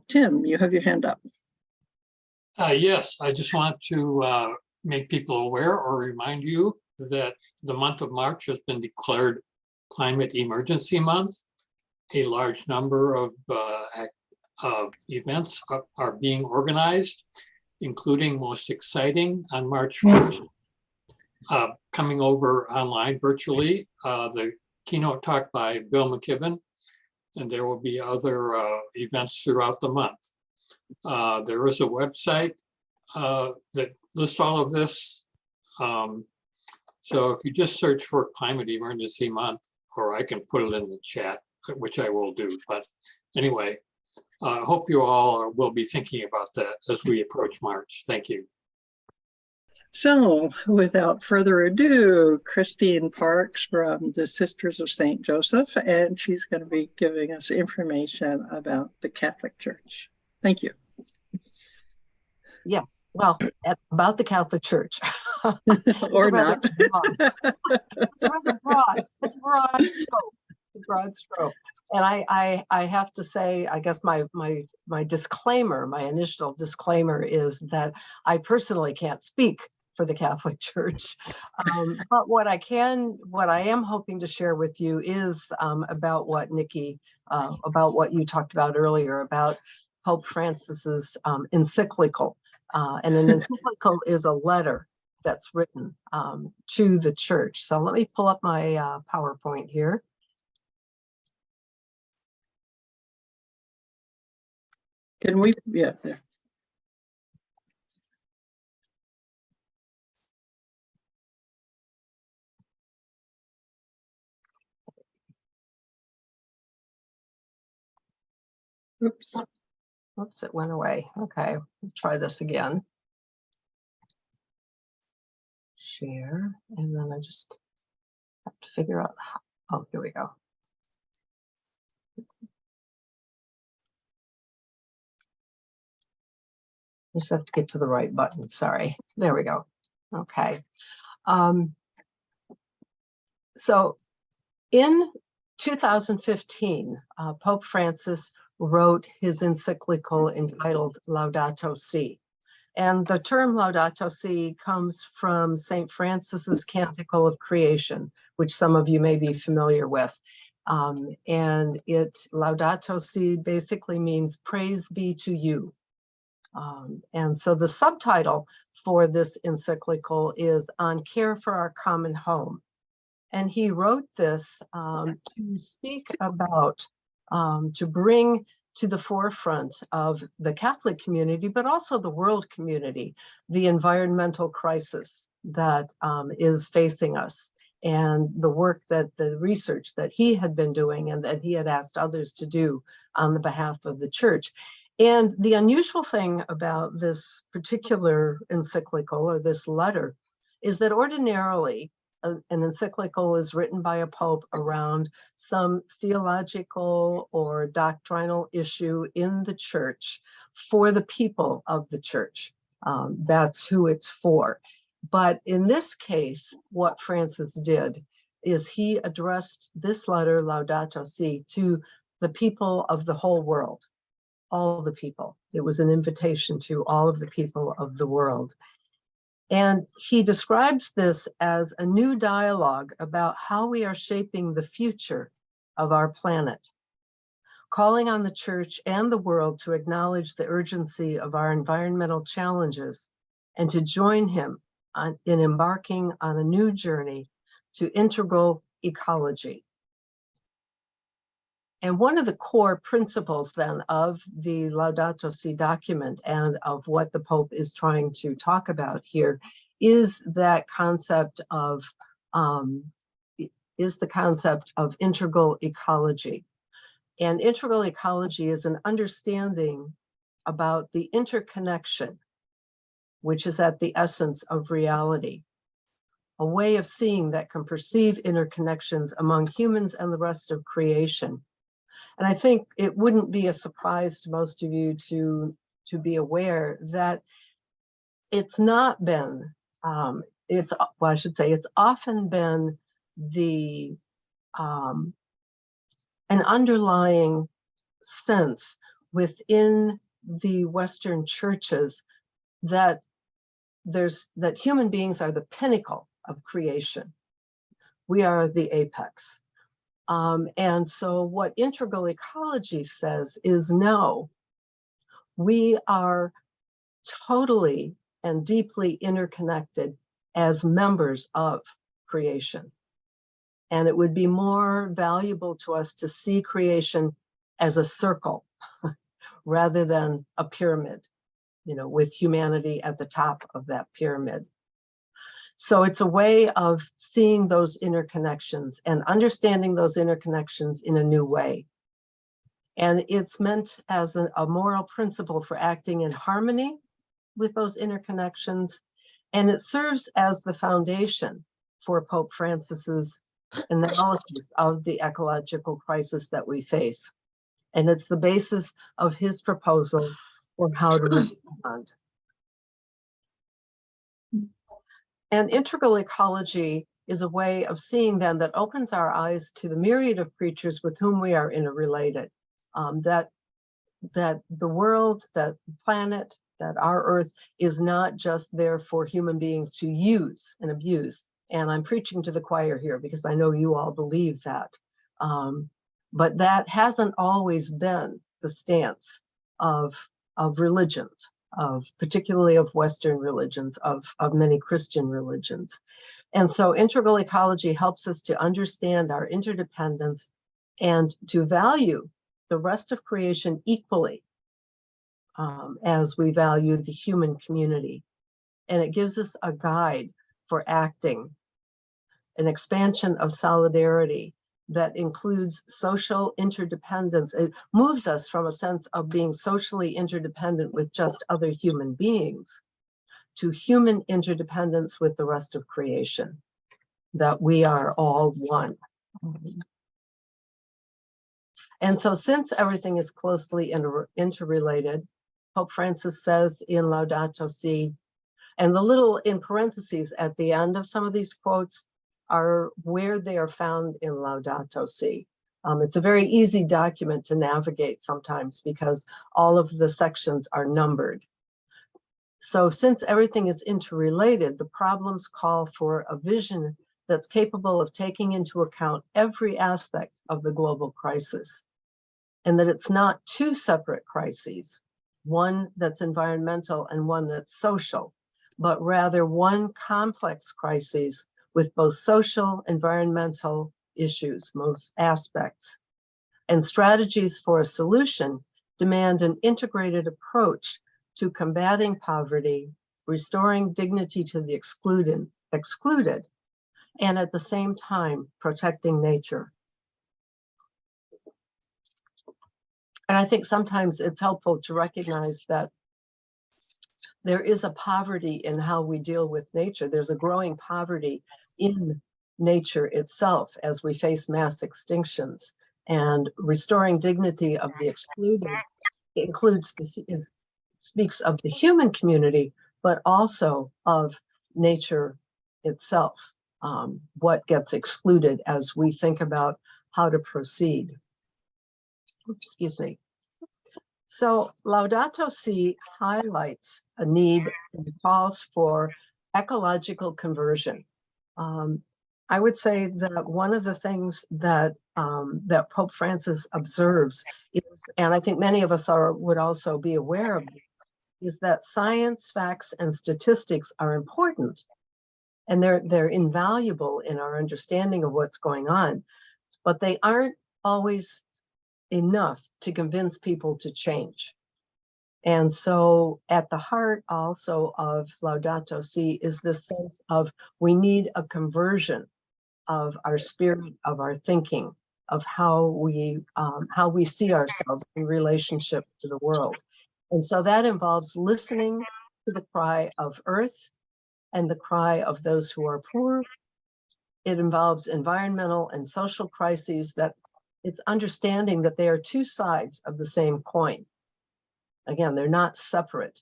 Tim, you have your hand up. Yes, I just want to make people aware or remind you that the month of March has been declared Climate Emergency Month. A large number of events are being organized, including most exciting on March 1st, coming over online virtually, the keynote talk by Bill McKibben, and there will be other events throughout the month. There is a website that lists all of this. So if you just search for Climate Emergency Month, or I can put it in the chat, which I will do. But anyway, I hope you all will be thinking about that as we approach March. Thank you. So without further ado, Christine Parks from the Sisters of St. Joseph, and she's going to be giving us information about the Catholic Church. Thank you. Yes, well, about the Catholic Church. Or not. It's rather broad. It's broad scope. It's a broad stroke. And I have to say, I guess my disclaimer, my initial disclaimer is that I personally can't speak for the Catholic Church. But what I am hoping to share with you is about what Nikki, about what you talked about earlier, about Pope Francis's encyclical. And an encyclical is a letter that's written to the church. So let me pull up my PowerPoint here. Can we, yeah. Oops. Oops, it went away. Okay, let's try this again. Share, and then I just have to figure out how, oh, here we go. Just have to get to the right button, sorry. There we go. Okay. So in 2015, Pope Francis wrote his encyclical entitled Laudato Si. And the term Laudato Si comes from St. Francis's Canticle of Creation, which some of you may be familiar with. And Laudato Si basically means praise be to you. And so the subtitle for this encyclical is On Care for Our Common Home. And he wrote this to speak about, to bring to the forefront of the Catholic community, but also the world community, the environmental crisis that is facing us, and the work that the research that he had been doing and that he had asked others to do on the behalf of the church. And the unusual thing about this particular encyclical or this letter is that ordinarily an encyclical is written by a pope around some theological or doctrinal issue in the church for the people of the church. That's who it's for. But in this case, what Francis did is he addressed this letter, Laudato Si, to the people of the whole world, all the people. It was an invitation to all of the people of the world. And he describes this as a new dialogue about how we are shaping the future of our planet, calling on the church and the world to acknowledge the urgency of our environmental challenges and to join him in embarking on a new journey to integral ecology. And one of the core principles then of the Laudato Si document and of what the Pope is trying to talk about here is that concept of integral ecology. And integral ecology is an understanding about the interconnection, which is at the essence of reality, a way of seeing that can perceive interconnections among humans and the rest of creation. And I think it wouldn't be a surprise to most of you to be aware that it's not been, it's often been an underlying sense within the Western churches that human beings are the pinnacle of creation. We are the apex. And so what integral ecology says is no, we are totally and deeply interconnected as members of creation. And it would be more valuable to us to see creation as a circle rather than a pyramid, with humanity at the top of that pyramid. So it's a way of seeing those interconnections and understanding those interconnections in a new way. And it's meant as a moral principle for acting in harmony with those interconnections. And it serves as the foundation for Pope Francis's analysis of the ecological crisis that we face. And it's the basis of his proposal for how to respond. And integral ecology is a way of seeing then that opens our eyes to the myriad of creatures with whom we are interrelated. That the world, that the planet, that our Earth is not just there for human beings to use and abuse. And I'm preaching to the choir here because I know you all believe that. But that hasn't always been the stance of religions, particularly of Western religions, of many Christian religions. And so integral ecology helps us to understand our interdependence and to value the rest of creation equally as we value the human community. And it gives us a guide for acting, an expansion of solidarity that includes social interdependence. It moves us from a sense of being socially interdependent with just other human beings to human interdependence with the rest of creation, that we are all one. And so since everything is closely interrelated, Pope Francis says in Laudato Si, and the little in parentheses at the end of some of these quotes are where they are found in Laudato Si. It's a very easy document to navigate sometimes because all of the sections are numbered. So since everything is interrelated, the problems call for a vision that's capable of taking into account every aspect of the global crisis, and that it's not two separate crises, one that's environmental and one that's social, but rather one complex crisis with both social, environmental issues, most aspects. And strategies for a solution demand an integrated approach to combating poverty, restoring dignity to the excluded, and at the same time, protecting nature. And I think sometimes it's helpful to recognize that there is a poverty in how we deal with nature. There's a growing poverty in nature itself as we face mass extinctions, and restoring dignity of the excluded includes speaks of the human community, but also of nature itself, what gets excluded as we think about how to proceed. Excuse me. So Laudato Si highlights a need and calls for ecological conversion. I would say that one of the things that that Pope Francis observes is, and I think many of us would also be aware of, is that science, facts, and statistics are important, and they're invaluable in our understanding of what's going on, but they aren't always enough to convince people to change. And so at the heart also of Laudato Si is this sense of we need a conversion of our spirit, of our thinking, of how we see ourselves in relationship to the world. And so that involves listening to the cry of earth and the cry of those who are poor. It involves environmental and social crises, that it's understanding that they are two sides of the same coin. Again, they're not separate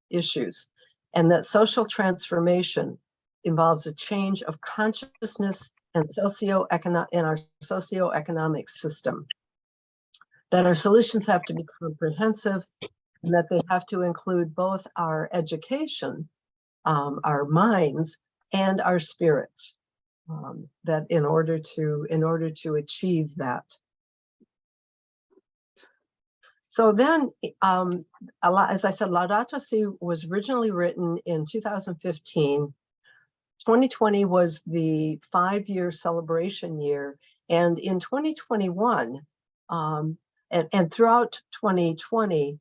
issues, and that social transformation involves a change of consciousness and in our socioeconomic system. that our solutions have to be comprehensive, and that they have to include both our education, our minds, and our spirits. That in order to achieve that. So then, as I said, Laudato Si was originally written in 2015. 2020 was the 5-year celebration year. And in 2021, and throughout 2020,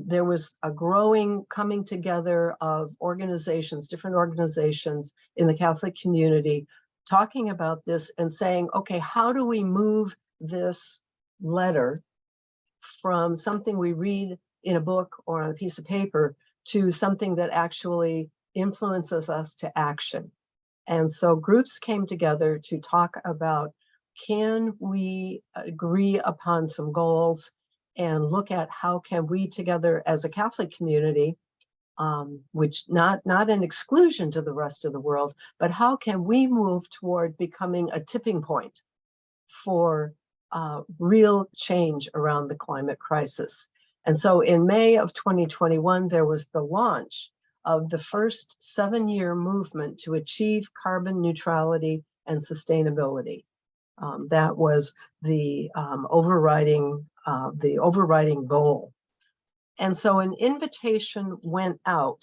there was a growing coming together of organizations, different organizations in the Catholic community, talking about this and saying, okay, how do we move this letter from something we read in a book or on a piece of paper to something that actually influences us to action? And so groups came together to talk about, can we agree upon some goals and look at how can we together as a Catholic community, which not an exclusion to the rest of the world, but how can we move toward becoming a tipping point for real change around the climate crisis. And so in May of 2021, there was the launch of the first 7-year movement to achieve carbon neutrality and sustainability. That was the overriding goal. And so an invitation went out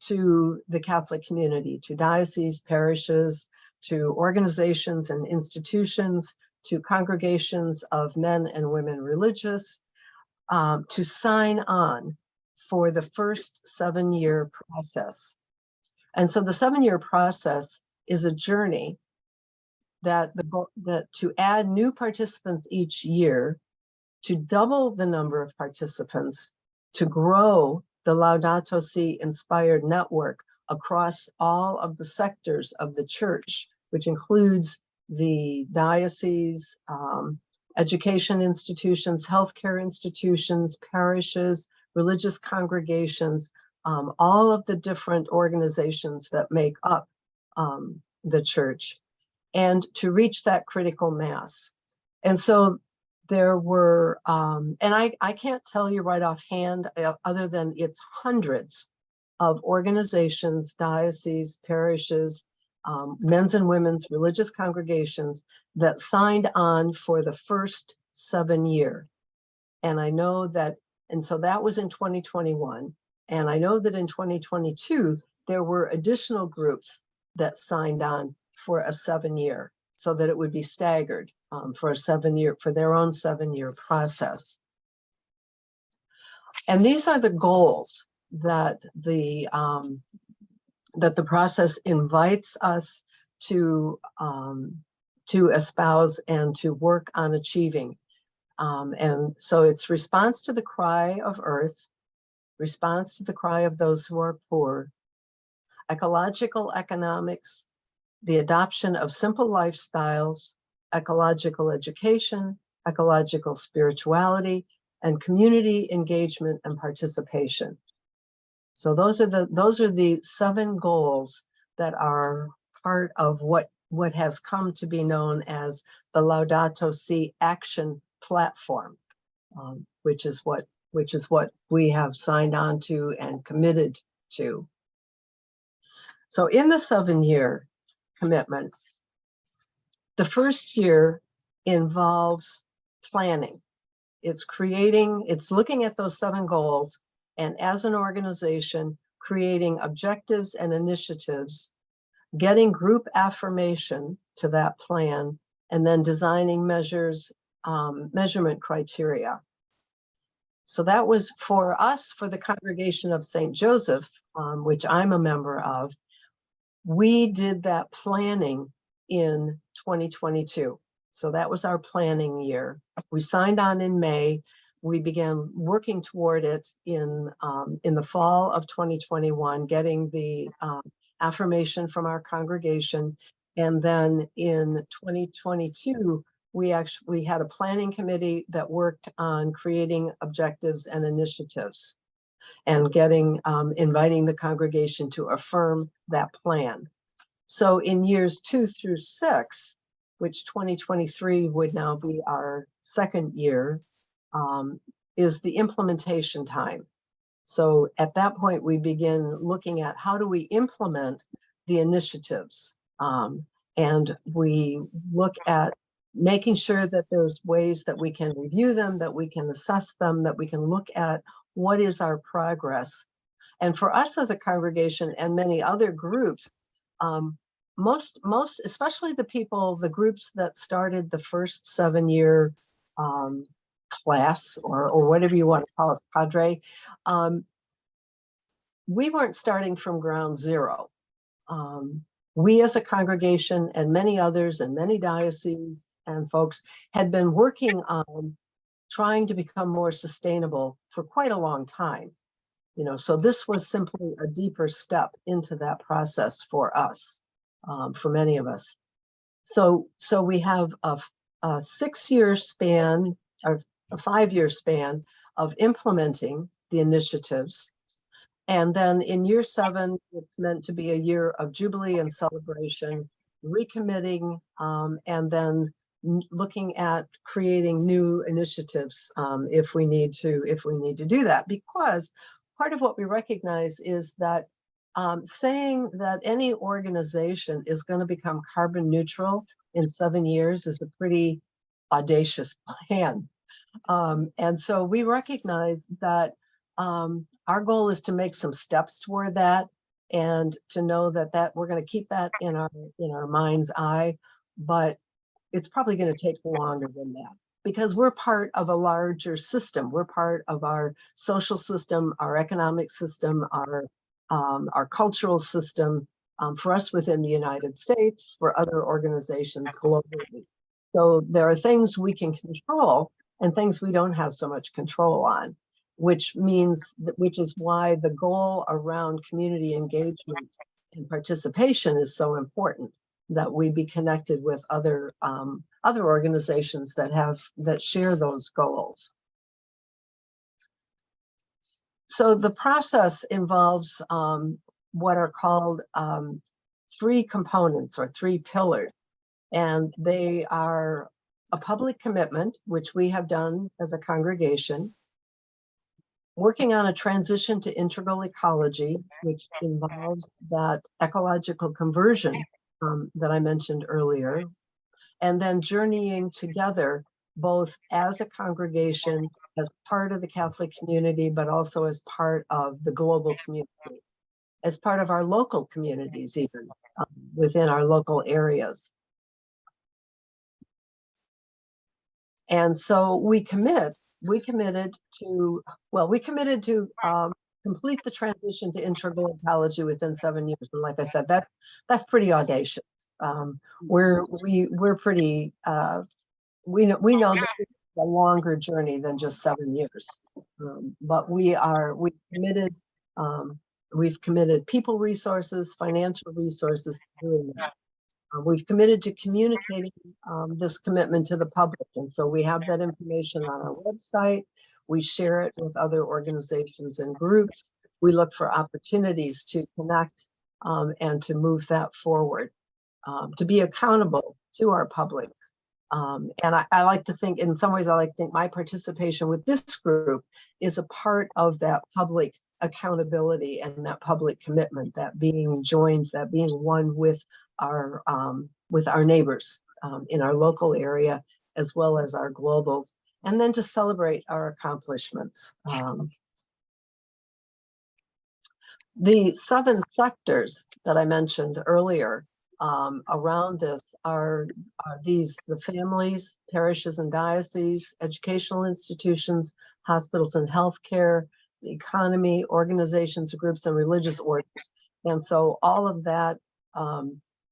to the Catholic community, to dioceses, parishes, to organizations and institutions, to congregations of men and women religious, to sign on for the first 7-year process. And so the 7-year process is a journey that to add new participants each year, to double the number of participants, to grow the Laudato Si inspired network across all of the sectors of the church, which includes the diocese, education institutions, healthcare institutions, parishes, religious congregations, all of the different organizations that make up the church, and to reach that critical mass. And so there were, and I can't tell you right offhand, other than it's hundreds of organizations, dioceses, parishes, men's and women's religious congregations that signed on for the first 7 year. And I know that, and so that was in 2021. And I know that in 2022, there were additional groups that signed on for a 7-year, so that it would be staggered for a 7-year, for their own 7-year process. And these are the goals that the process invites us to espouse and to work on achieving. And so it's response to the cry of earth, response to the cry of those who are poor, ecological economics, the adoption of simple lifestyles, ecological education, ecological spirituality, and community engagement and participation. So those are the 7 goals that are part of what has come to be known as the Laudato Si action platform, which is what we have signed on to and committed to. So in the 7-year commitment, the first year involves planning. It's looking at those 7 goals, and as an organization, creating objectives and initiatives, getting group affirmation to that plan, and then designing measures, measurement criteria. So that was for us, for the Congregation of St. Joseph, which I'm a member of. We did that planning in 2022. So that was our planning year. We signed on in May. We began working toward it in the fall of 2021, getting the affirmation from our congregation. And then in 2022, we had a planning committee that worked on creating objectives and initiatives and inviting the congregation to affirm that plan. So in years 2 through 6, which 2023 would now be our 2nd year, is the implementation time. So at that point, we begin looking at how do we implement the initiatives. And we look at making sure that there's ways that we can review them, that we can assess them, that we can look at what is our progress. And for us as a congregation and many other groups, most, especially the groups that started the first 7-year class or whatever you want to call it, cadre, we weren't starting from ground zero. We as a congregation and many others and many dioceses and folks had been working on trying to become more sustainable for quite a long time. So this was simply a deeper step into that process for us, for many of us. So we have a 6-year span or a 5-year span of implementing the initiatives. And then in year 7, it's meant to be a year of jubilee and celebration, recommitting, and then looking at creating new initiatives if we need to do that. Because part of what we recognize is that saying that any organization is going to become carbon neutral in 7 years is a pretty audacious plan. And so we recognize that our goal is to make some steps toward that, and to know that we're going to keep that in our mind's eye, but it's probably going to take longer than that because we're part of a larger system. We're part of our social system, our economic system, our cultural system, for us within the United States, for other organizations globally. So there are things we can control and things we don't have so much control on, which is why the goal around community engagement and participation is so important, that we be connected with other organizations that share those goals. So the process involves what are called 3 components or 3 pillars, and they are a public commitment, which we have done as a congregation, working on a transition to integral ecology, which involves that ecological conversion that I mentioned earlier, and then journeying together, both as a congregation, as part of the Catholic community, but also as part of the global community, as part of our local communities, even within our local areas. And so we committed to complete the transition to integral ecology within 7 years. And like I said, that's pretty audacious. We're pretty, we know that it's a longer journey than just 7 years. But we've committed people resources, financial resources to doing that. We've committed to communicating this commitment to the public. And so we have that information on our website. We share it with other organizations and groups. We look for opportunities to connect and to move that forward, to be accountable to our public. And I like to think, in some ways, my participation with this group is a part of that public accountability and that public commitment, that being joined, that being one with our neighbors in our local area, as well as our globals, and then to celebrate our accomplishments. The 7 sectors that I mentioned earlier around this are the families, parishes and dioceses, educational institutions, hospitals and healthcare, the economy, organizations, groups, and religious orders. And so all of that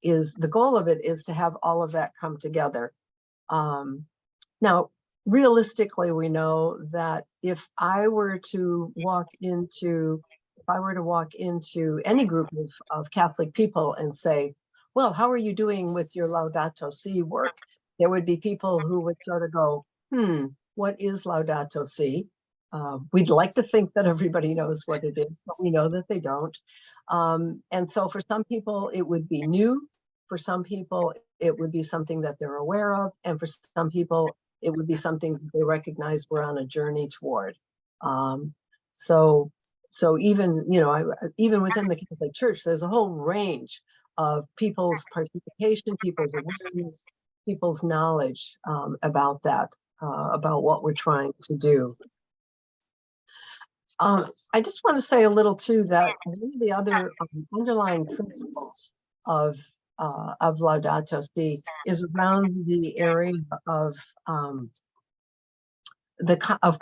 is the goal of it, is to have all of that come together. Now, realistically, we know that if I were to walk into any group of Catholic people and say, well, how are you doing with your Laudato Si work? There would be people who would sort of go, what is Laudato Si? We'd like to think that everybody knows what it is, but we know that they don't. And so for some people, it would be new. For some people, it would be something that they're aware of. And for some people, it would be something that they recognize we're on a journey toward. So even, even within the Catholic Church, there's a whole range of people's participation, people's awareness, people's knowledge about that, about what we're trying to do. I just want to say a little too that one of the other underlying principles of Laudato Si is around the area of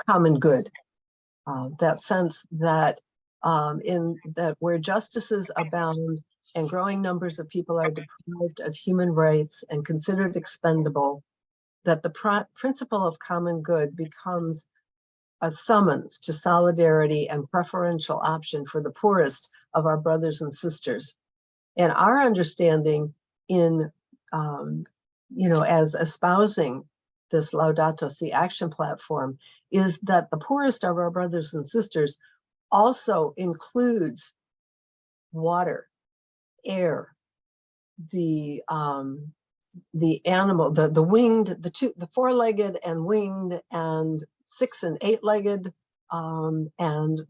common good. That sense that where justices abound and growing numbers of people are deprived of human rights and considered expendable, that the principle of common good becomes a summons to solidarity and preferential option for the poorest of our brothers and sisters. And our understanding in, as espousing this Laudato Si action platform is that the poorest of our brothers and sisters also includes water, air, the animal, the winged, the four-legged and winged and 6- and 8-legged, and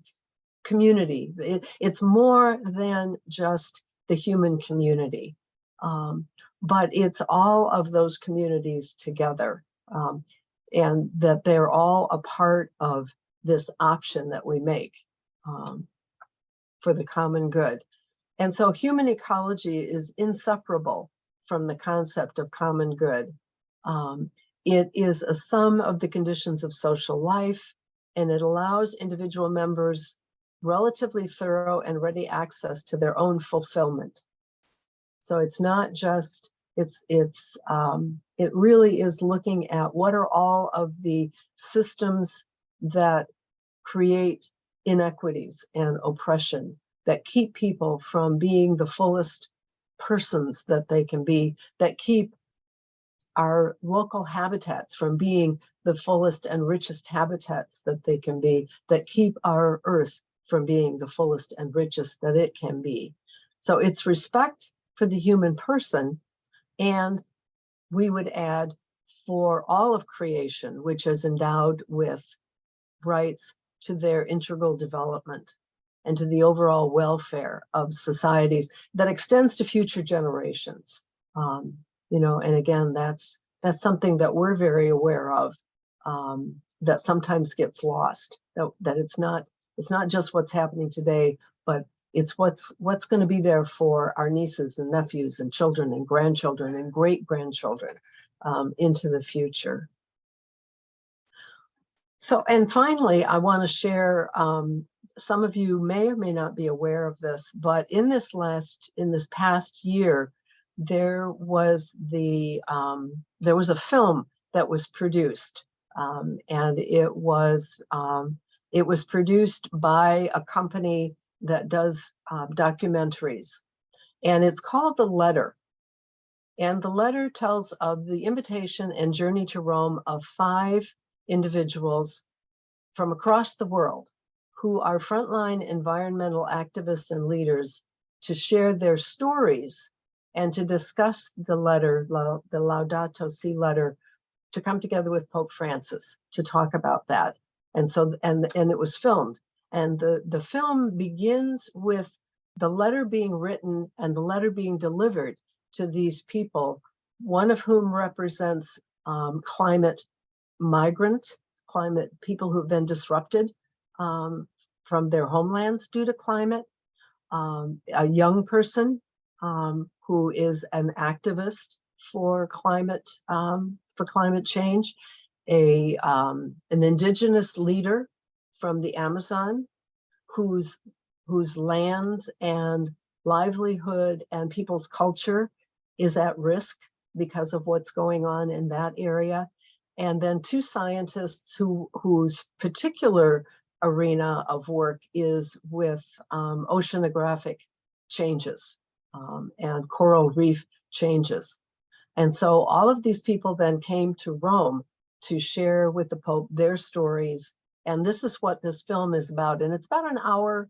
community. It's more than just the human community, but it's all of those communities together, and that they're all a part of this option that we make for the common good. And so human ecology is inseparable from the concept of common good. It is a sum of the conditions of social life, and it allows individual members relatively thorough and ready access to their own fulfillment. So it's not just, it really is looking at what are all of the systems that create inequities and oppression, that keep people from being the fullest persons that they can be, that keep our local habitats from being the fullest and richest habitats that they can be, that keep our earth from being the fullest and richest that it can be. So it's respect for the human person, and we would add for all of creation, which is endowed with rights to their integral development and to the overall welfare of societies that extends to future generations. And again, that's something that we're very aware of, that sometimes gets lost, that it's not just what's happening today, but it's what's going to be there for our nieces and nephews and children and grandchildren and great-grandchildren into the future. So, and finally, I want to share, some of you may or may not be aware of this, but in this past year, there was a film that was produced, and it was produced by a company that does documentaries, and it's called The Letter. And the letter tells of the invitation and journey to Rome of 5 individuals from across the world who are frontline environmental activists and leaders, to share their stories and to discuss the letter, the Laudato Si letter, to come together with Pope Francis to talk about that. And so, and it was filmed. And the film begins with the letter being written and the letter being delivered to these people, one of whom represents climate people who've been disrupted from their homelands due to climate, a young person who is an activist for climate change, an indigenous leader from the Amazon whose lands and livelihood and people's culture is at risk because of what's going on in that area. And then 2 scientists whose particular arena of work is with oceanographic changes and coral reef changes. And so all of these people then came to Rome to share with the Pope their stories. And this is what this film is about. And it's about an hour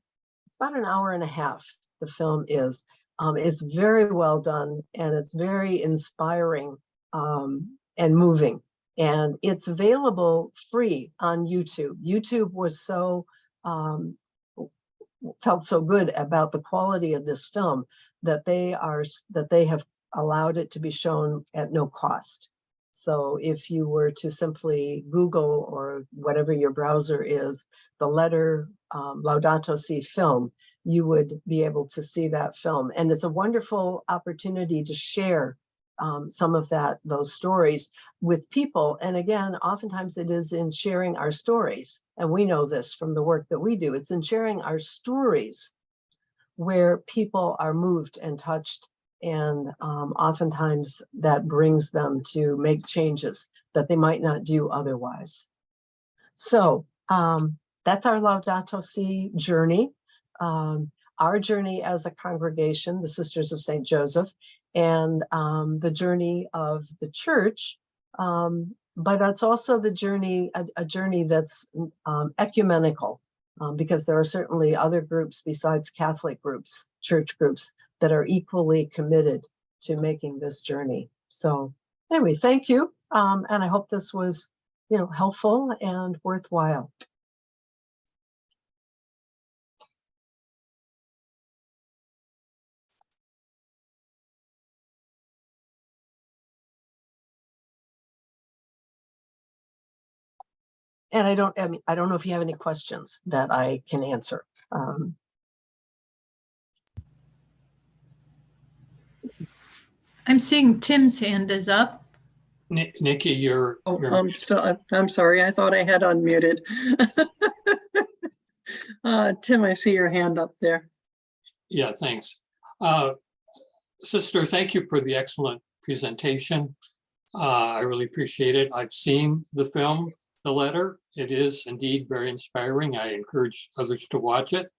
and a half, the film is. It's very well done, and it's very inspiring and moving. And it's available free on YouTube. YouTube was so felt so good about the quality of this film that they have allowed it to be shown at no cost. So if you were to simply Google or whatever your browser is, the letter Laudato Si film, you would be able to see that film. And it's a wonderful opportunity to share some of those stories with people. And again, oftentimes it is in sharing our stories. And we know this from the work that we do. It's in sharing our stories where people are moved and touched. And oftentimes that brings them to make changes that they might not do otherwise. So that's our Laudato Si journey. Our journey as a congregation, the Sisters of St. Joseph, and the journey of the church, but that's also the journey, a journey that's ecumenical, because there are certainly other groups besides Catholic groups, church groups, that are equally committed to making this journey. So anyway, thank you, and I hope this was, helpful and worthwhile. And I don't know if you have any questions that I can answer. I'm seeing Tim's hand is up. Nikki, you're I'm sorry. I thought I had unmuted. Tim, I see your hand up there. Yeah, thanks. Sister, thank you for the excellent presentation. I really appreciate it. I've seen the film, The Letter. It is indeed very inspiring. I encourage others to watch it.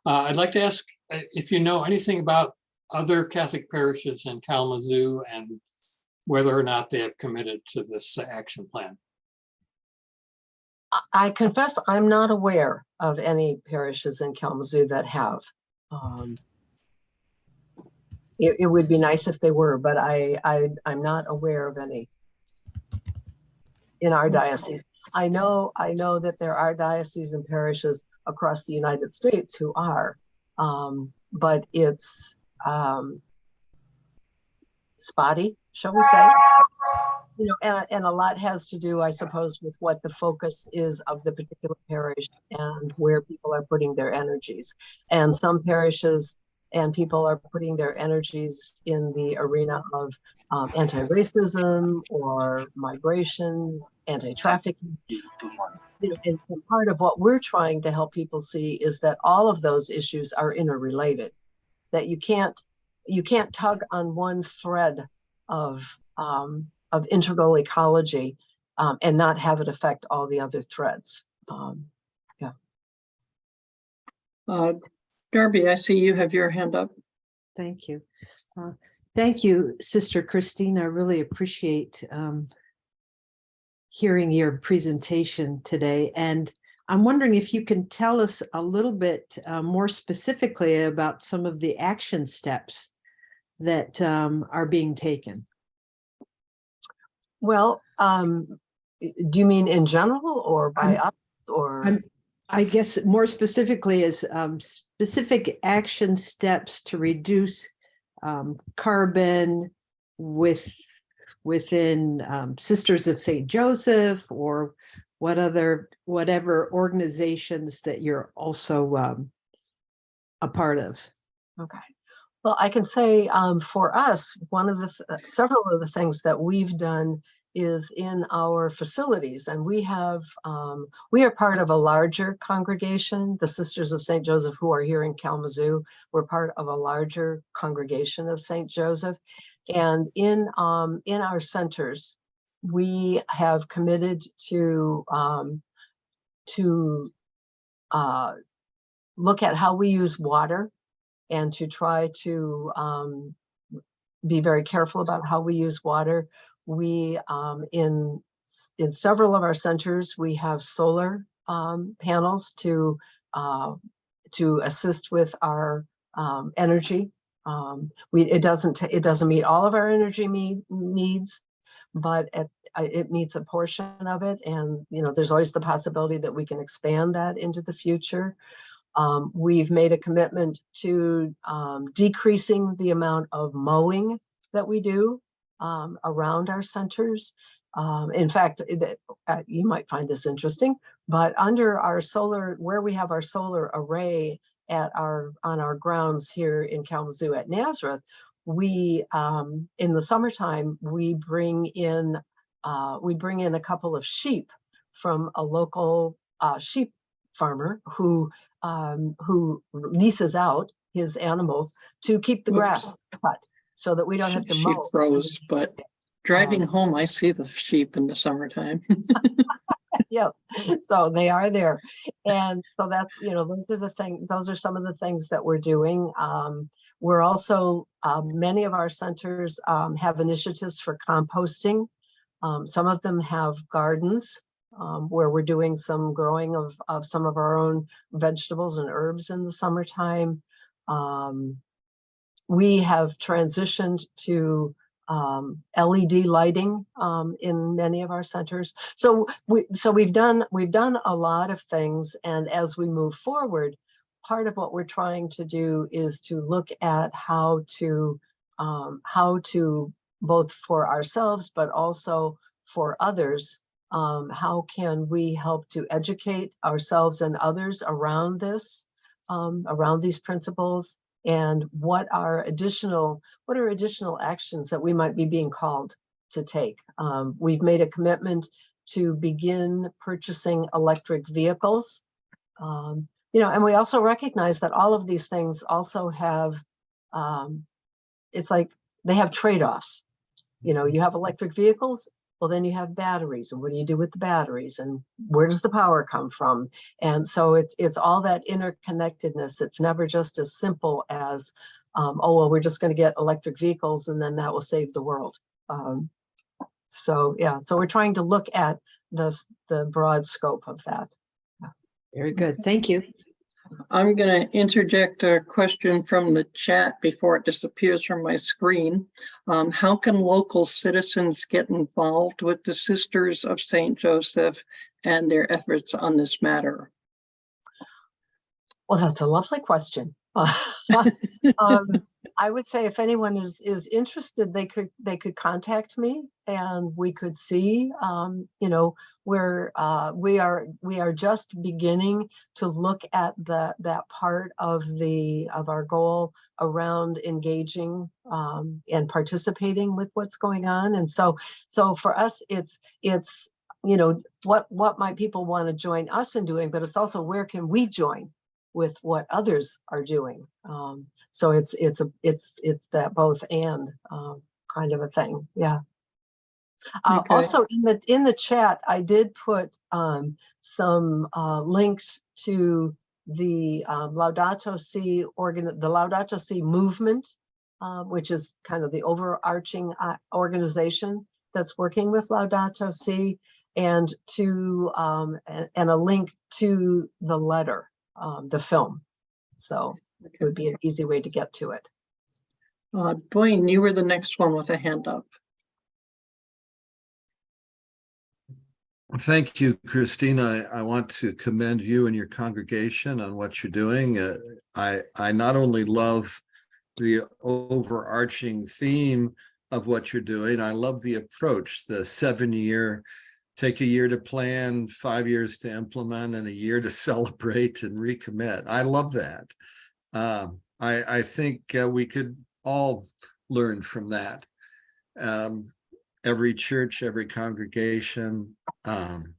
I'd like to ask if you know anything about other Catholic parishes in Kalamazoo and whether or not they have committed to this action plan. I confess I'm not aware of any parishes in Kalamazoo that have. It would be nice if they were, but I'm not aware of any in our diocese. I know that there are dioceses and parishes across the United States who are, but it's spotty, shall we say? And a lot has to do, I suppose, with what the focus is of the particular parish and where people are putting their energies. And some parishes and people are putting their energies in the arena of anti-racism or migration, anti-trafficking. And part of what we're trying to help people see is that all of those issues are interrelated, that you can't tug on one thread of integral ecology and not have it affect all the other threads. Darby, I see you have your hand up. Thank you. Thank you, Sister Christine. I really appreciate hearing your presentation today. And I'm wondering if you can tell us a little bit more specifically about some of the action steps that are being taken. Well, do you mean in general or by us? Or I guess more specifically is specific action steps to reduce carbon within Sisters of St. Joseph, or whatever organizations that you're also a part of. Okay. Well, I can say for us, one of the several of the things that we've done is in our facilities, and we are part of a larger congregation, the Sisters of St. Joseph, who are here in Kalamazoo. We're part of a larger congregation of St. Joseph, and in our centers, we have committed to look at how we use water and to try to be very careful about how we use water. We, in several of our centers, we have solar panels to assist with our energy. It doesn't meet all of our energy needs, but it meets a portion of it, and there's always the possibility that we can expand that into the future. We've made a commitment to decreasing the amount of mowing that we do around our centers. In fact, you might find this interesting, but under our solar, where we have our solar array on our grounds here in Kalamazoo at Nazareth, we in the summertime we bring in a couple of sheep from a local sheep farmer who leases out his animals to keep the grass cut so that we don't have to She mow. froze, but driving home, I see the sheep in the summertime. Yes, so they are there. And so that's, those are some of the things that we're doing. We're also, many of our centers have initiatives for composting. Some of them have gardens where we're doing some growing of some of our own vegetables and herbs in the summertime. We have transitioned to LED lighting in many of our centers. So we've done a lot of things, and as we move forward, part of what we're trying to do is to look at how to both for ourselves but also for others, how can we help to educate ourselves and others around this, around these principles, and what are additional actions that we might be being called to take. We've made a commitment to begin purchasing electric vehicles. And we also recognize that all of these things also have, it's like they have trade-offs. You have electric vehicles, well, then you have batteries, and what do you do with the batteries, and where does the power come from? And so it's all that interconnectedness. It's never just as simple as, oh, well, we're just going to get electric vehicles and then that will save the world. So we're trying to look at the broad scope of that. Very good. Thank you. I'm going to interject a question from the chat before it disappears from my screen. How can local citizens get involved with the Sisters of St. Joseph and their efforts on this matter? Well, that's a lovely question. I would say if anyone is interested, they could contact me, and we could see. We are just beginning to look at that part of our goal around engaging and participating with what's going on. And so for us, it's what might people want to join us in doing, but it's also where can we join with what others are doing. So it's that both and kind of a thing. Yeah. Okay. Also in the chat, I did put some links to the Laudato Si the Laudato Si movement, which is kind of the overarching organization that's working with Laudato Si, and a link to the letter, the film. So it would be an easy way to get to it. Dwayne, you were the next one with a hand up. Thank you, Christina. I want to commend you and your congregation on what you're doing. I not only love the overarching theme of what you're doing, I love the approach, the 7-year, take a year to plan, 5 years to implement, and a year to celebrate and recommit. I love that. I think we could all learn from that. Every church, every congregation. And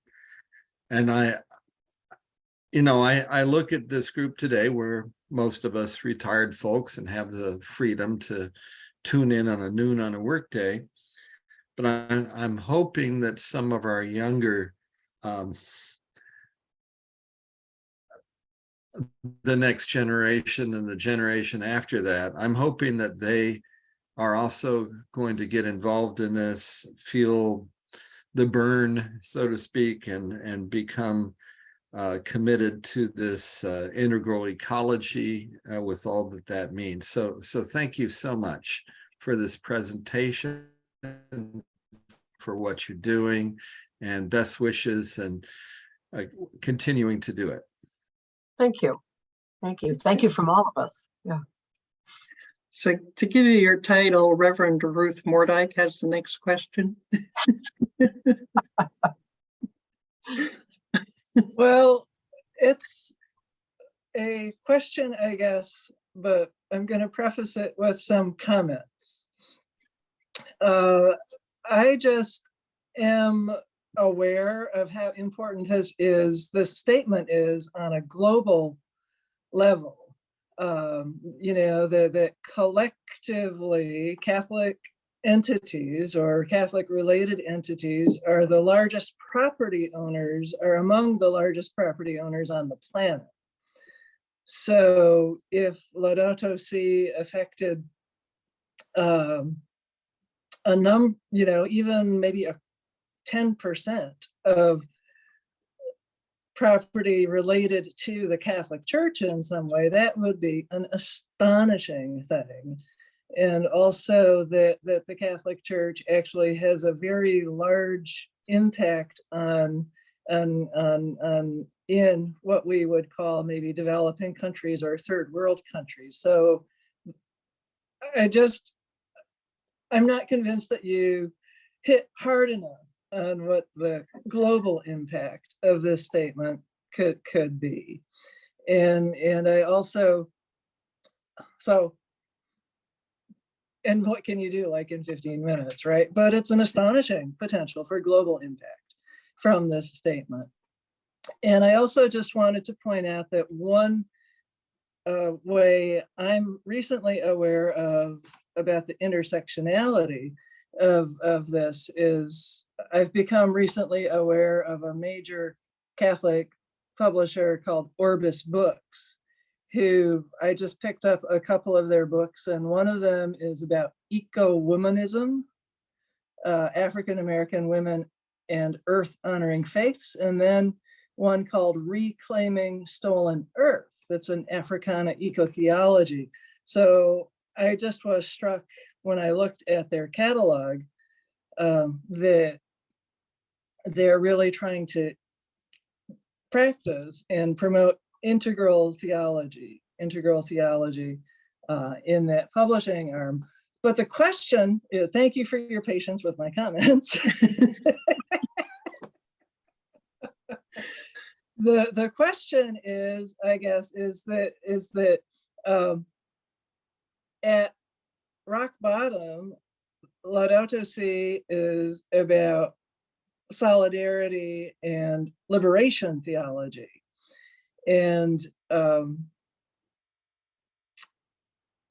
I look at this group today where most of us retired folks and have the freedom to tune in on noon on a workday. But I'm hoping that some of our younger, the next generation and the generation after that, I'm hoping that they are also going to get involved in this, feel the burn, so to speak, and become committed to this integral ecology with all that means. So thank you so much for this presentation, for what you're doing, and best wishes and continuing to do it. Thank you. Thank you. Thank you from all of us. Yeah. So to give you your title, Reverend Ruth Mordyke has the next question. Well, it's a question, I guess, but I'm going to preface it with some comments. I just am aware of how important this statement is on a global level. You know, that collectively Catholic entities or Catholic related entities are the largest property owners, or among the largest property owners on the planet. So if Laudato Si affected you know, even maybe a 10% of property related to the Catholic Church in some way, that would be an astonishing thing. And also that the Catholic Church actually has a very large impact on in what we would call maybe developing countries or third world countries. So I'm not convinced that you hit hard enough on what the global impact of this statement could be. And I also, and what can you do like in 15 minutes, right? But it's an astonishing potential for global impact from this statement. And I also just wanted to point out that one way I'm recently aware of about the intersectionality of this is I've become recently aware of a major Catholic publisher called Orbis Books, who I just picked up a couple of their books, and one of them is about eco-womanism, African-American women and earth honoring faiths, and then one called Reclaiming Stolen Earth, that's an Africana eco-theology. So I just was struck when I looked at their catalog that they're really trying to practice and promote integral theology in that publishing arm. But the question is, thank you for your patience with my comments. The question is, I guess, is that at rock bottom, Laudato Si is about solidarity and liberation theology. And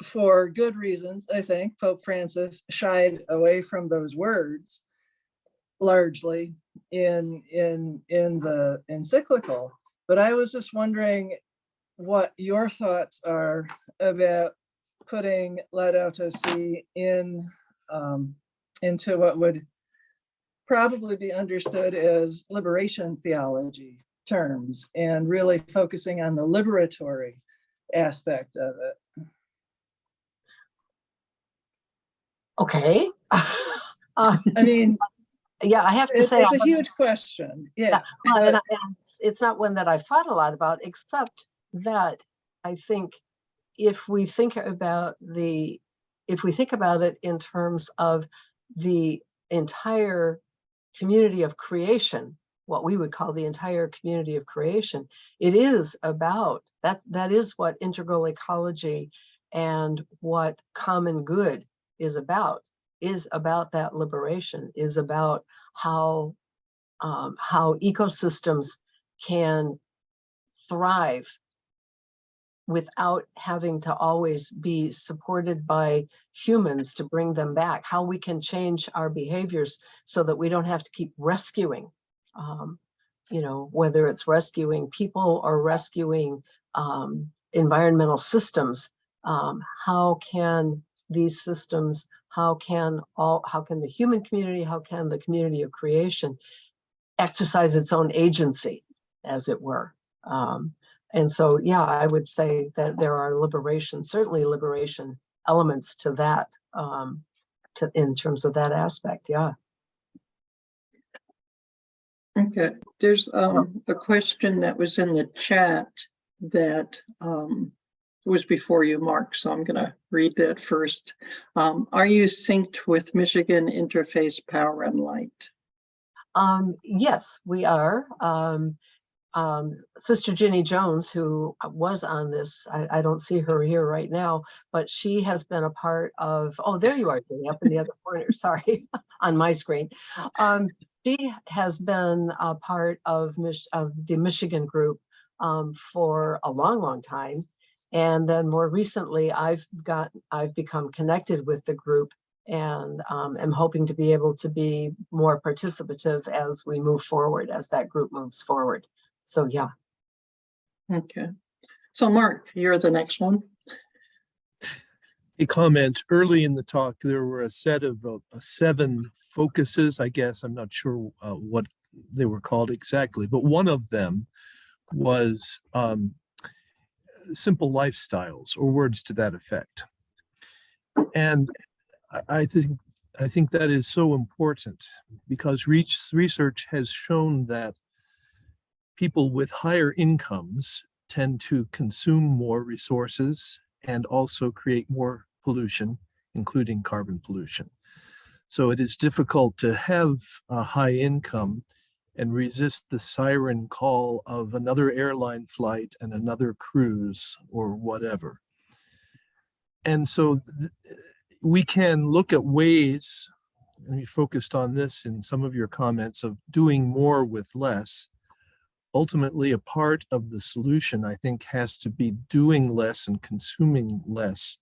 for good reasons, I think Pope Francis shied away from those words largely in the encyclical. But I was just wondering what your thoughts are about putting Laudato Si into what would probably be understood as liberation theology terms, and really focusing on the liberatory aspect of it. Okay. I mean, yeah, I have to say it's a huge question. Yeah, and it's not one that I've thought a lot about, except that I think if we think about it in terms of the entire community of creation, what we would call the entire community of creation, it is about that is what integral ecology and what common good is about that liberation, is about how ecosystems can thrive without having to always be supported by humans to bring them back, how we can change our behaviors so that we don't have to keep rescuing, you know, whether it's rescuing people or rescuing environmental systems. How can these systems, how can the human community, how can the community of creation exercise its own agency, as it were? And so, yeah, I would say that there are certainly liberation elements to that, in terms of that aspect. Yeah. Okay, there's a question that was in the chat that was before you, Mark, so I'm gonna read that first. Are you synced with Michigan Interface Power and Light? Yes, we are. Sister Ginny Jones, who was on this, I don't see her here right now, but she has been a part of, oh, there you are, Ginny, up in the other corner, sorry, on my screen. She has been a part of the Michigan group for a long, long time. And then more recently, I've become connected with the group and am hoping to be able to be more participative as we move forward, as that group moves forward. So, yeah. Okay, so Mark, you're the next one. A comment early in the talk, there were a set of 7 focuses, I guess. I'm not sure what they were called exactly, but one of them was simple lifestyles, or words to that effect. And I think that is so important, because research has shown that people with higher incomes tend to consume more resources and also create more pollution, including carbon pollution. So it is difficult to have a high income and resist the siren call of another airline flight and another cruise or whatever. And so we can look at ways, and you focused on this in some of your comments, of doing more with less. Ultimately, a part of the solution, I think, has to be doing less and consuming less,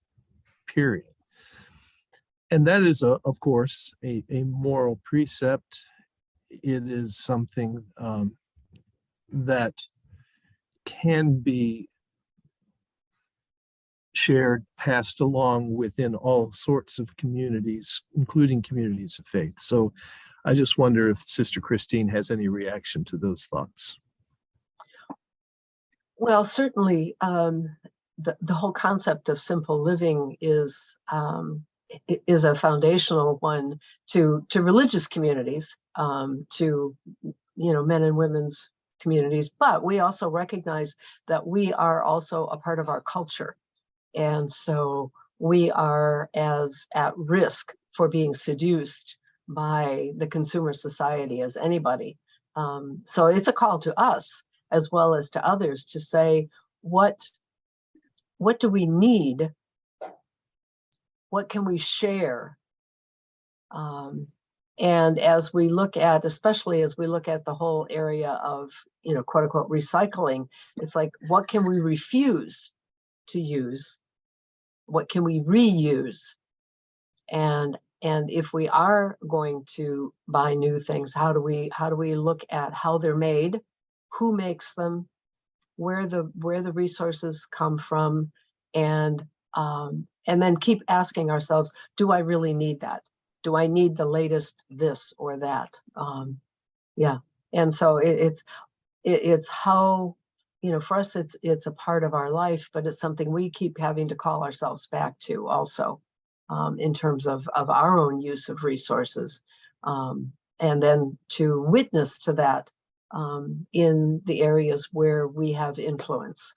period. And that is, of course, a moral precept. It is something that can be shared, passed along within all sorts of communities, including communities of faith. So I just wonder if Sister Christine has any reaction to those thoughts. Well, certainly, the whole concept of simple living is a foundational one to religious communities, to men and women's communities. But we also recognize that we are also a part of our culture, and so we are as at risk for being seduced by the consumer society as anybody. So it's a call to us, as well as to others, to say, what do we need? What can we share? And as we look at, especially as we look at the whole area of, quote unquote, recycling, it's like, what can we refuse to use? What can we reuse? And if we are going to buy new things, how do we look at how they're made, who makes them, where the resources come from, and then keep asking ourselves, do I really need that? Do I need the latest this or that? Yeah, and so it's how, for us, it's a part of our life, but it's something we keep having to call ourselves back to also, in terms of our own use of resources, and then to witness to that in the areas where we have influence.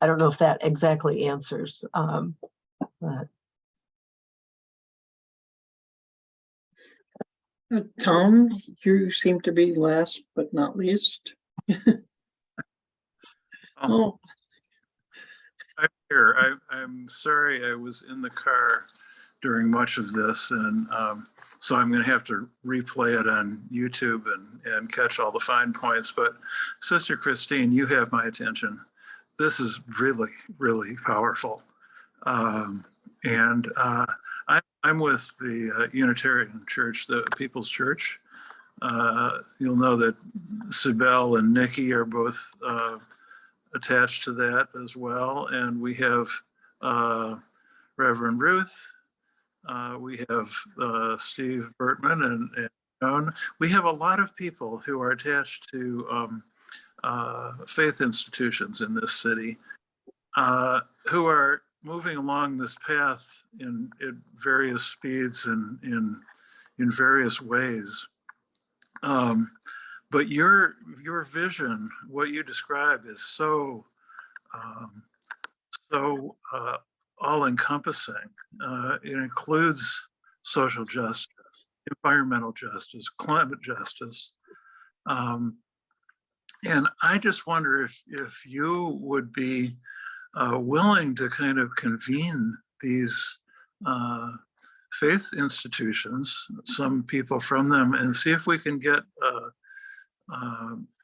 I don't know if that exactly answers, but. Tom, you seem to be last but not least. Oh, I'm here. I'm sorry I was in the car during much of this, and so I'm going to have to replay it on YouTube and catch all the fine points. But Sister Christine, you have my attention. This is really, really powerful. And I'm with the Unitarian Church, the People's Church. You'll know that Sibel and Nikki are both attached to that as well. And we have Reverend Ruth. We have Steve Bertman and Joan. We have a lot of people who are attached to faith institutions in this city who are moving along this path in various speeds and in various ways. But your vision, what you describe, is so all-encompassing. It includes social justice, environmental justice, climate justice. And I just wonder if you would be willing to kind of convene these faith institutions, some people from them, and see if we can get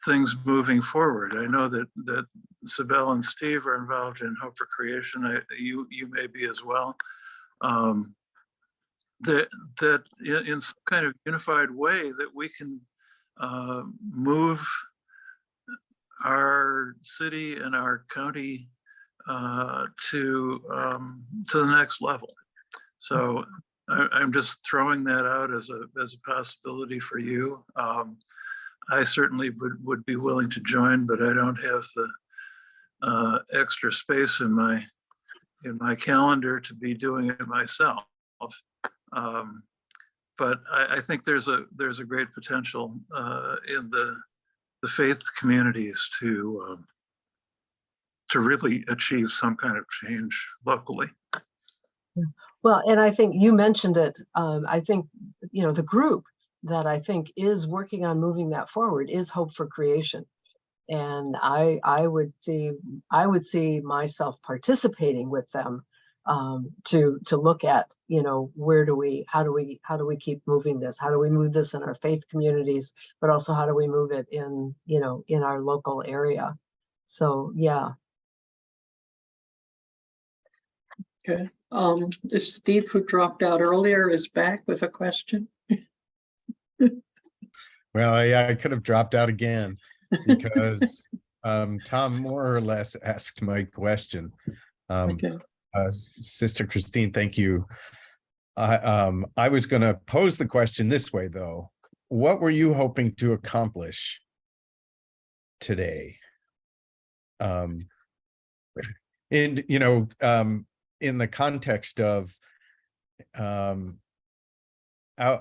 things moving forward. I know that Sibel and Steve are involved in Hope for Creation. You may be as well. That in some kind of unified way that we can move our city and our county to the next level. So I'm just throwing that out as a possibility for you. I certainly would be willing to join, but I don't have the extra space in my calendar to be doing it myself. But I think there's a great potential in the faith communities to really achieve some kind of change locally. Well, and I think you mentioned it. I think, the group that I think is working on moving that forward is Hope for Creation. And I would see myself participating with them to look at, how do we keep moving this? How do we move this in our faith communities, but also how do we move it in, in our local area? So, yeah. Okay. Steve, who dropped out earlier, is back with a question. Well, I could have dropped out again because Tom more or less asked my question. Okay. Sister Christine, thank you. I was going to pose the question this way, though. What were you hoping to accomplish today? In the context of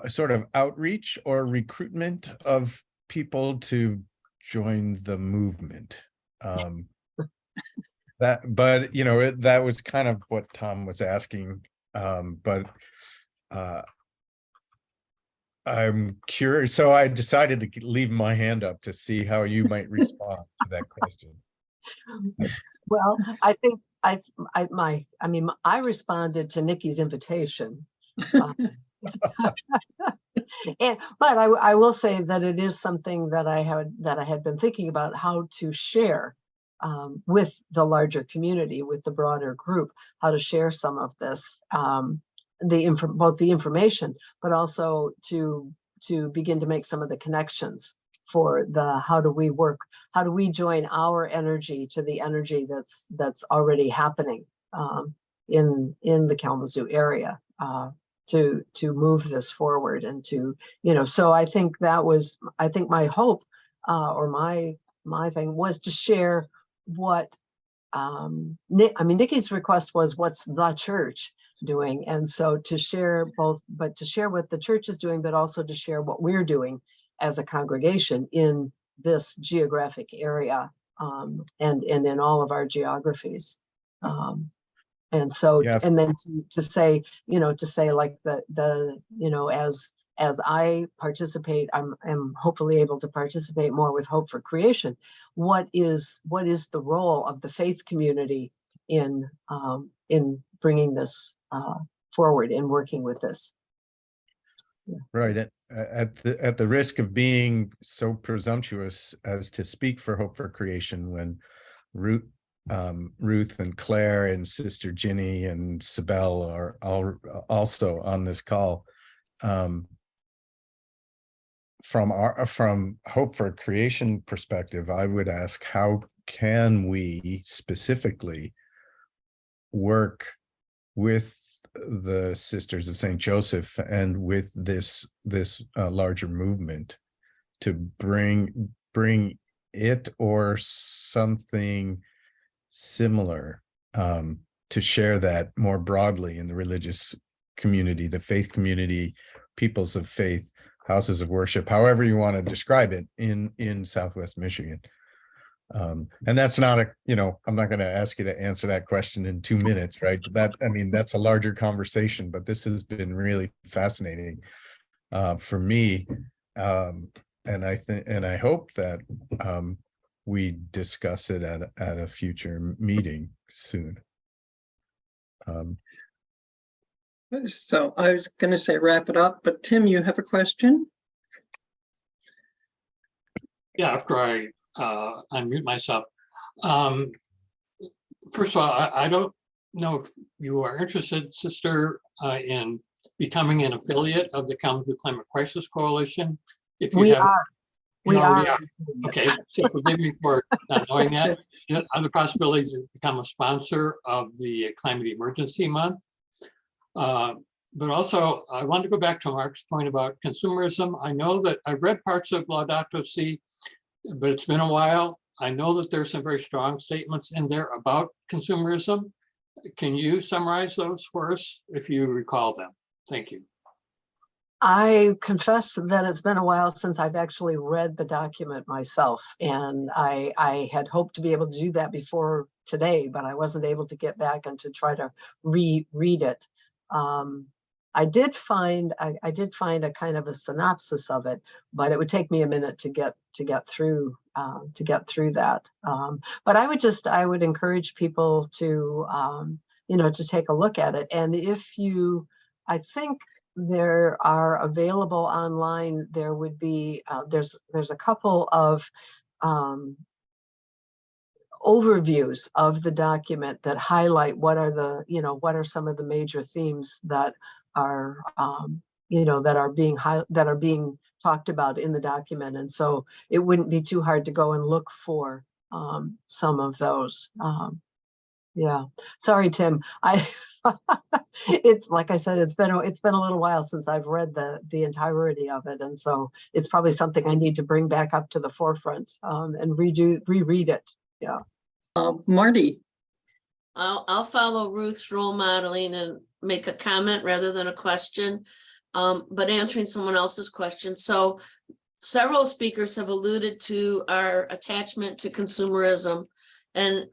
sort of outreach or recruitment of people to join the movement. That was kind of what Tom was asking. But I'm curious, so I decided to leave my hand up to see how you might respond to that question. Well, I think I responded to Nikki's invitation. But I will say that it is something that I had been thinking about, how to share with the larger community, with the broader group, how to share some of this, both the information, but also to begin to make some of the connections for how do we join our energy to the energy that's already happening in the Kalamazoo area, to move this forward, and to, so I think my hope, or my thing was to share what Nikki's request was, what's the church doing? And so to share both, but to share what the church is doing, but also to share what we're doing as a congregation in this geographic area, and in all of our geographies. And so, yeah. And then to say like as I participate, I'm hopefully able to participate more with Hope for Creation. What is the role of the faith community in bringing this forward, in working with this? Yeah. Right. At the risk of being so presumptuous as to speak for Hope for Creation, when Ruth and Claire and Sister Ginny and Sibel are all also on this call, from Hope for Creation perspective, I would ask, how can we specifically work with the Sisters of St. Joseph and with this larger movement to bring it or something similar, to share that more broadly in the religious community, the faith community, peoples of faith, houses of worship, however you want to describe it, in Southwest Michigan. And that's not a, I'm not going to ask you to answer that question in 2 minutes, right? I mean, that's a larger conversation, but this has been really fascinating for me. And I hope that we discuss it at a future meeting soon. So I was going to say wrap it up, but Tim, you have a question? Yeah, after I unmute myself. First of all, I don't know if you are interested, sister, in becoming an affiliate of the Kalamazoo Climate Crisis Coalition. If you We have, are. you We already are. Okay, so forgive me for not knowing that. Other possibilities to become a sponsor of the Climate Emergency Month. But also, I want to go back to Mark's point about consumerism. I know that I read parts of Laudato Si, but it's been a while. I know that there's some very strong statements in there about consumerism. Can you summarize those for us if you recall them? Thank you. I confess that it's been a while since I've actually read the document myself, and I had hoped to be able to do that before today, but I wasn't able to get back and to try to reread it. I did find a kind of a synopsis of it, but it would take me a minute to get through that. But I would encourage people to to take a look at it, and I think there are available online. There would be there's a couple of overviews of the document that highlight what are some of the major themes that are that are being talked about in the document, and so it wouldn't be too hard to go and look for some of those. Yeah, sorry, Tim. It's like I said, it's been a little while since I've read the entirety of it, and so it's probably something I need to bring back up to the forefront and reread it. Yeah. Marty. I'll follow Ruth's role modeling and make a comment rather than a question, but answering someone else's question. So several speakers have alluded to our attachment to consumerism, and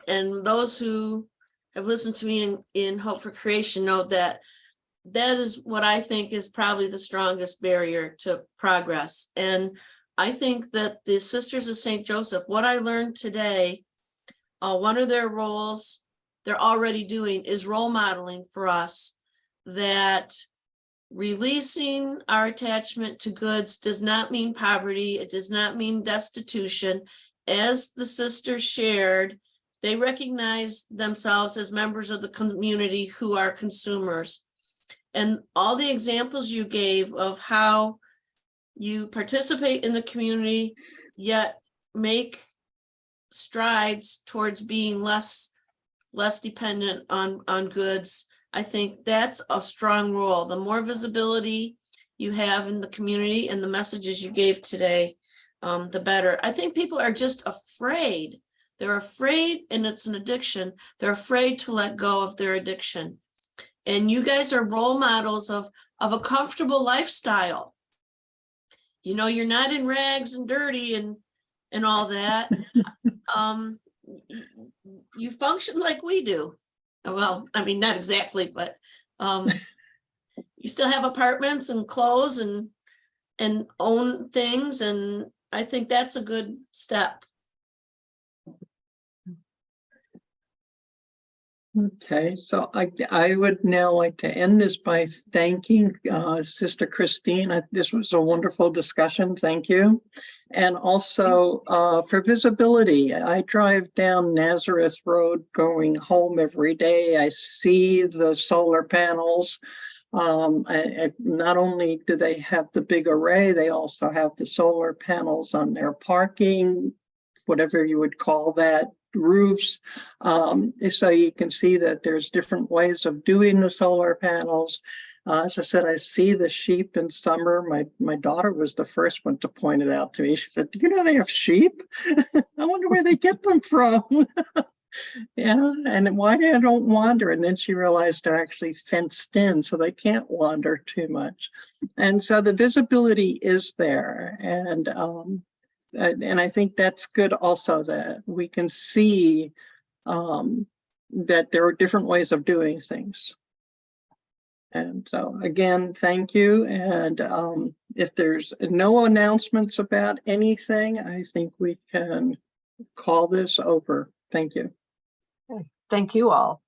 those who have listened to me in Hope for Creation know that is what I think is probably the strongest barrier to progress. And I think that the Sisters of St. Joseph, what I learned today, one of their roles they're already doing is role modeling for us that releasing our attachment to goods does not mean poverty. It does not mean destitution. As the sisters shared, they recognize themselves as members of the community who are consumers. And all the examples you gave of how you participate in the community, yet make strides towards being less dependent on goods, I think that's a strong role. The more visibility you have in the community and the messages you gave today, the better. I think people are just afraid. They're afraid, and it's an addiction. They're afraid to let go of their addiction. And you guys are role models of a comfortable lifestyle. You're not in rags and dirty and all that. You function like we do. Well, I mean, not exactly, but you still have apartments and clothes and own things. And I think that's a good step. Okay, so I would now like to end this by thanking Sister Christine. This was a wonderful discussion. Thank you. And also for visibility, I drive down Nazareth Road going home every day. I see the solar panels. Not only do they have the big array, they also have the solar panels on their parking, whatever you would call that, roofs. So you can see that there's different ways of doing the solar panels. As I said, I see the sheep in summer. My daughter was the first one to point it out to me. She said, "Do you know they have sheep? I wonder where they get them from." Yeah, and why they don't wander? And then she realized they're actually fenced in, so they can't wander too much. And so the visibility is there. And I think that's good also, that we can see that there are different ways of doing things. And so again, thank you. And if there's no announcements about anything, I think we can call this over. Thank you. Thank you all.